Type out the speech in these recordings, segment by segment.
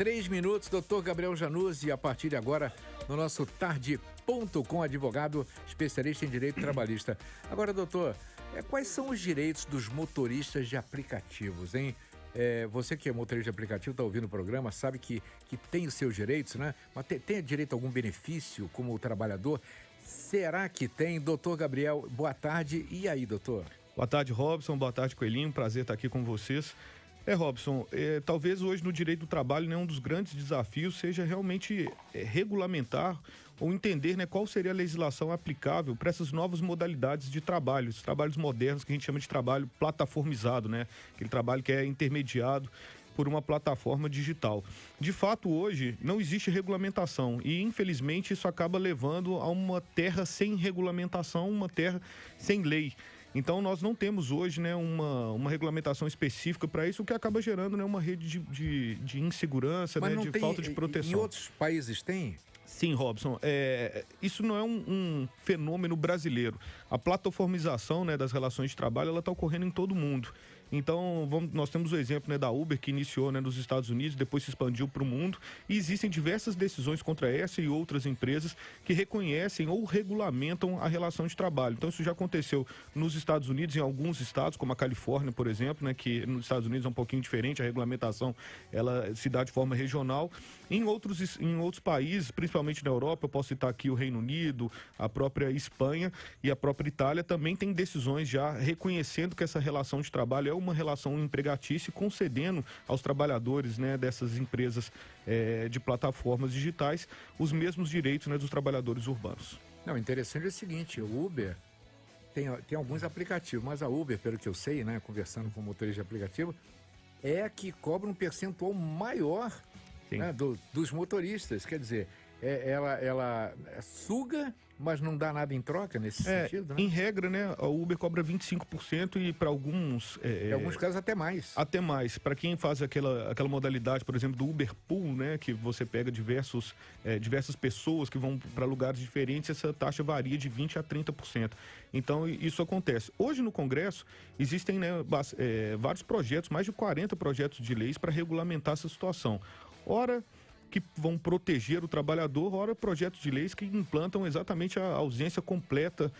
3 minutos, doutor Gabriel Januzzi, a partir de agora, no nosso Tarde.com, advogado especialista em direito trabalhista. Agora, doutor, quais são os direitos dos motoristas de aplicativos, hein? Você que é motorista de aplicativo, está ouvindo o programa, sabe que tem os seus direitos, né? Mas tem direito a algum benefício como trabalhador? Será que tem? Doutor Gabriel, boa tarde. E aí, doutor? Boa tarde, Robson. Boa tarde, Coelhinho. Prazer estar aqui com vocês. Robson, talvez hoje no direito do trabalho, né, um dos grandes desafios seja realmente regulamentar ou entender, né, qual seria a legislação aplicável para essas novas modalidades de trabalho, esses trabalhos modernos que a gente chama de trabalho plataformizado, né? Aquele trabalho que é intermediado por uma plataforma digital. De fato, hoje não existe regulamentação e, infelizmente, isso acaba levando a uma terra sem regulamentação, uma terra sem lei. Então, nós não temos hoje, né, uma regulamentação específica para isso, o que acaba gerando, né, uma rede de insegurança, né, de falta de proteção. Em outros países tem? Sim, Robson. Isso não é um fenômeno brasileiro. A plataformização, né, das relações de trabalho, ela está ocorrendo em todo o mundo. Então, nós temos o exemplo, né, da Uber, que iniciou, né, nos Estados Unidos, depois se expandiu para o mundo, e existem diversas decisões contra essa e outras empresas que reconhecem ou regulamentam a relação de trabalho. Então, isso já aconteceu nos Estados Unidos, em alguns estados, como a Califórnia, por exemplo, né, que nos Estados Unidos é um pouquinho diferente, a regulamentação ela se dá de forma regional. Em outros países, principalmente na Europa, eu posso citar aqui o Reino Unido, a própria Espanha e a própria Itália, também tem decisões já reconhecendo que essa relação de trabalho é uma relação empregatícia e concedendo aos trabalhadores, né, dessas empresas de plataformas digitais os mesmos direitos, né, dos trabalhadores urbanos. Não, interessante é o seguinte, o Uber tem alguns aplicativos, mas a Uber, pelo que eu sei, né, conversando com motorista de aplicativo, é a que cobra um percentual maior, né, dos motoristas. Quer dizer, ela suga, mas não dá nada em troca nesse sentido, né? Em regra, né, a Uber cobra 25% e para alguns... em alguns casos até mais. Até mais. Para quem faz aquela modalidade, por exemplo, do Uber Pool, né, que você pega diversas pessoas que vão para lugares diferentes, essa taxa varia de 20% a 30%. Então, isso acontece. Hoje no Congresso existem, né, vários projetos, mais de 40 projetos de leis para regulamentar essa situação. Ora, que vão proteger o trabalhador, ora projetos de leis que implantam exatamente a ausência completa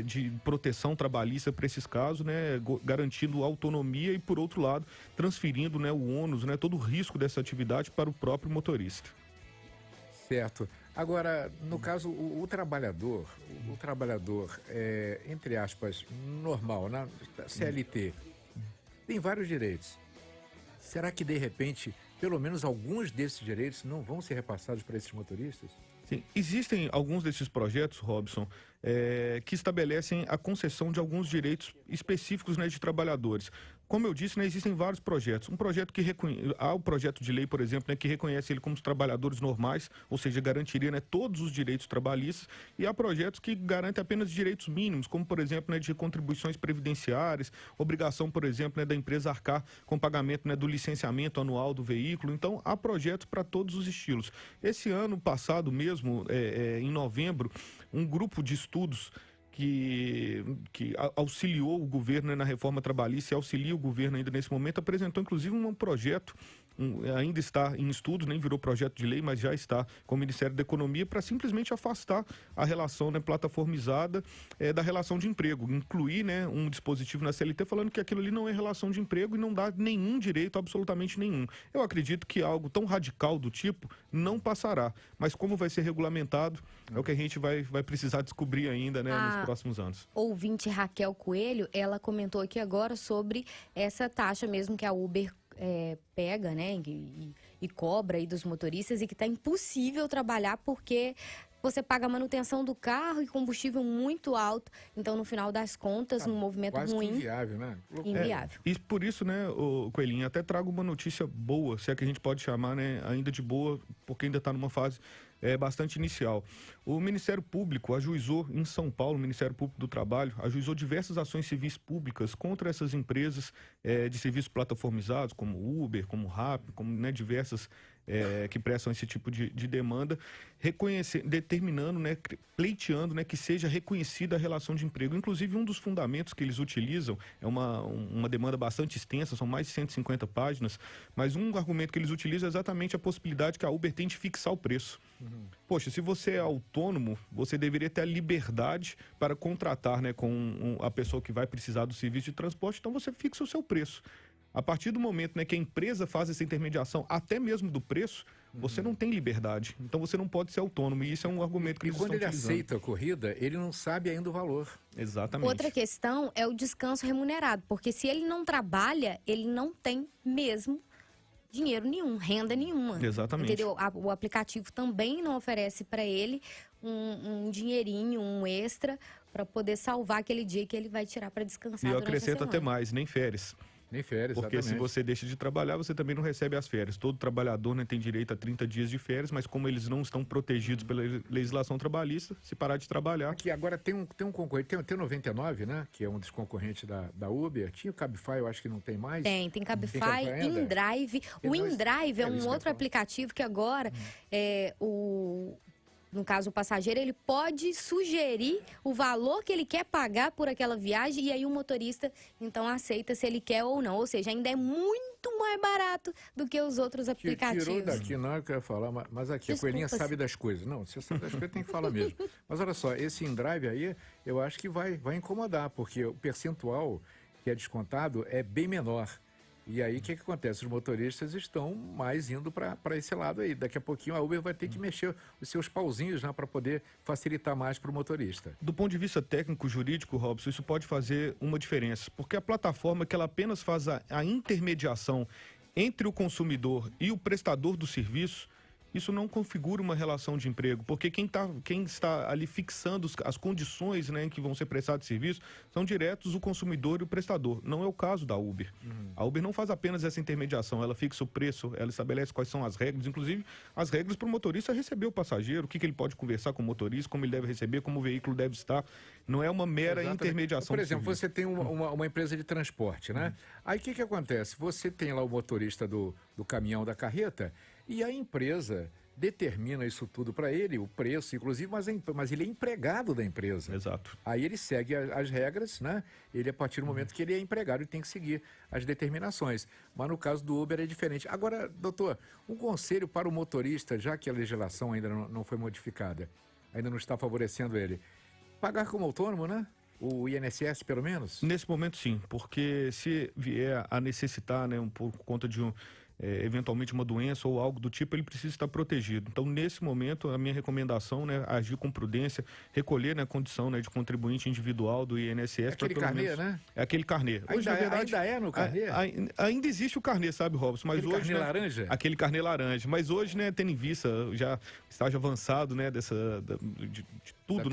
de proteção trabalhista para esses casos, né, garantindo autonomia e, por outro lado, transferindo, né, o ônus, né, todo o risco dessa atividade para o próprio motorista. Certo. Agora, no caso, o trabalhador, entre aspas, normal, na CLT, tem vários direitos. Será que, de repente, pelo menos alguns desses direitos não vão ser repassados para esses motoristas? Sim, existem alguns desses projetos, Robson, que estabelecem a concessão de alguns direitos específicos, né, de trabalhadores. Como eu disse, né, existem vários projetos. Há o projeto de lei, por exemplo, né, que reconhece ele como os trabalhadores normais, ou seja, garantiria, né, todos os direitos trabalhistas, e há projetos que garantem apenas direitos mínimos, como, por exemplo, né, de contribuições previdenciárias, obrigação, por exemplo, né, da empresa arcar com pagamento, né, do licenciamento anual do veículo. Então, há projetos para todos os estilos. Esse ano passado mesmo, em novembro, um grupo de estudos que auxiliou o governo, né, na reforma trabalhista e auxilia o governo ainda nesse momento, apresentou inclusive um projeto, ainda está em estudo, nem virou projeto de lei, mas já está com o Ministério da Economia, para simplesmente afastar a relação, né, plataformizada da relação de emprego, incluir, né, um dispositivo na CLT falando que aquilo ali não é relação de emprego e não dá nenhum direito, absolutamente nenhum. Eu acredito que algo tão radical do tipo não passará, mas como vai ser regulamentado é o que a gente vai precisar descobrir ainda, né, nos próximos anos. Ouvinte Raquel Coelho, ela comentou aqui agora sobre essa taxa mesmo que a Uber pega, né, e cobra aí dos motoristas, e que tá impossível trabalhar porque você paga a manutenção do carro e combustível muito alto. Então, no final das contas, um movimento quase ruim. Que inviável, né? Inviável. E por isso, né, Coelhinho, até trago uma notícia boa, se é que a gente pode chamar, né, ainda de boa, porque ainda está numa fase bastante inicial. O Ministério Público ajuizou em São Paulo, o Ministério Público do Trabalho, ajuizou diversas ações civis públicas contra essas empresas de serviços plataformizados, como Uber, como Rappi, como, né, diversas que prestam esse tipo de demanda, determinando, né, pleiteando, né, que seja reconhecida a relação de emprego. Inclusive, um dos fundamentos que eles utilizam é uma demanda bastante extensa, são mais de 150 páginas, mas um argumento que eles utilizam é exatamente a possibilidade que a Uber tem de fixar o preço. Poxa, se você é autônomo, você deveria ter a liberdade para contratar, né, com a pessoa que vai precisar do serviço de transporte, então você fixa o seu preço. A partir do momento, né, que a empresa faz essa intermediação, até mesmo do preço, você não tem liberdade. Então você não pode ser autônomo. E isso é um argumento que eles estão utilizando. E quando ele aceita a corrida, ele não sabe ainda o valor. Exatamente. Outra questão é o descanso remunerado, porque se ele não trabalha, ele não tem mesmo dinheiro nenhum, renda nenhuma. Exatamente. Entendeu? O aplicativo também não oferece para ele um dinheirinho, um extra, para poder salvar aquele dia que ele vai tirar para descansar. E eu durante a acrescento até semana. mais, nem férias. Nem férias, Porque exatamente. se você deixa de trabalhar, você também não recebe as férias. Todo trabalhador, né, tem direito a 30 dias de férias, mas como eles não estão protegidos pela legislação trabalhista, se parar de trabalhar... Aqui, agora tem um concorrente, tem o 99, né? Que é um dos concorrentes da Uber. Tinha o Cabify, eu acho que não tem mais. Tem Cabify, ainda? InDrive. O InDrive é isso um que eu ia outro falar. aplicativo que agora no caso, o passageiro, ele pode sugerir o valor que ele quer pagar por aquela viagem e aí o motorista, então, aceita se ele quer ou não. Ou seja, ainda é muito mais barato do que os outros aplicativos. Tirou daqui, não é o que eu ia falar, mas aqui, Desculpa, a coelhinha sabe das coisas. Não, você sabe das coisas, tem que falar mesmo. Mas olha só, esse InDrive aí, eu acho que vai incomodar, porque o percentual que é descontado é bem menor. E aí, o que acontece? Os motoristas estão mais indo para esse lado aí. Daqui a pouquinho a Uber vai ter que mexer os seus pauzinhos, né, para poder facilitar mais para o motorista. Do ponto de vista técnico, jurídico, Robson, isso pode fazer uma diferença. Porque a plataforma que ela apenas faz a intermediação entre o consumidor e o prestador do serviço, isso não configura uma relação de emprego, porque quem está ali fixando as condições, né, em que vão ser prestados serviços são diretos o consumidor e o prestador. Não é o caso da Uber. A Uber não faz apenas essa intermediação, ela fixa o preço, ela estabelece quais são as regras, inclusive as regras para o motorista receber o passageiro, o que ele pode conversar com o motorista, como ele deve receber, como o veículo deve estar. Não é uma mera intermediação. Por exemplo, você tem uma empresa de transporte, né? Aí o que acontece? Você tem lá o motorista do caminhão, da carreta, e a empresa determina isso tudo para ele, o preço, inclusive, mas ele é empregado da empresa. Exato. Aí ele segue as regras, né? Ele, a partir do momento que ele é empregado, ele tem que seguir as determinações. Mas no caso do Uber é diferente. Agora, doutor, um conselho para o motorista, já que a legislação ainda não foi modificada, ainda não está favorecendo ele, pagar como autônomo, né? O INSS, pelo menos? Nesse momento, sim, porque se vier a necessitar, né, por conta de eventualmente uma doença ou algo do tipo, ele precisa estar protegido. Então, nesse momento, a minha recomendação, né, agir com prudência, recolher, né, a condição, né, de contribuinte individual do INSS. Aquele carnê, né? É aquele carnê. Hoje, na verdade, ainda é no carnê? Ainda existe o carnê, sabe, Robson? Mas aquele hoje, carnê né, laranja? Aquele carnê laranja. Mas hoje, né, tendo em vista já estágio avançado, né, de tudo,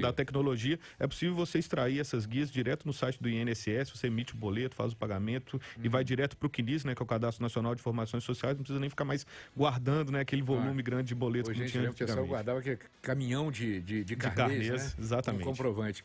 da tecnologia, é possível você extrair essas guias direto no site do INSS, você emite o boleto, faz o pagamento e vai direto para o CNIS, né, que é o Cadastro Nacional de Informações Sociais, não precisa nem ficar mais guardando, né, aquele volume grande de boletos que não tinha antigamente. O pessoal guardava aquele caminhão de carnês, né? Exatamente. Um comprovante.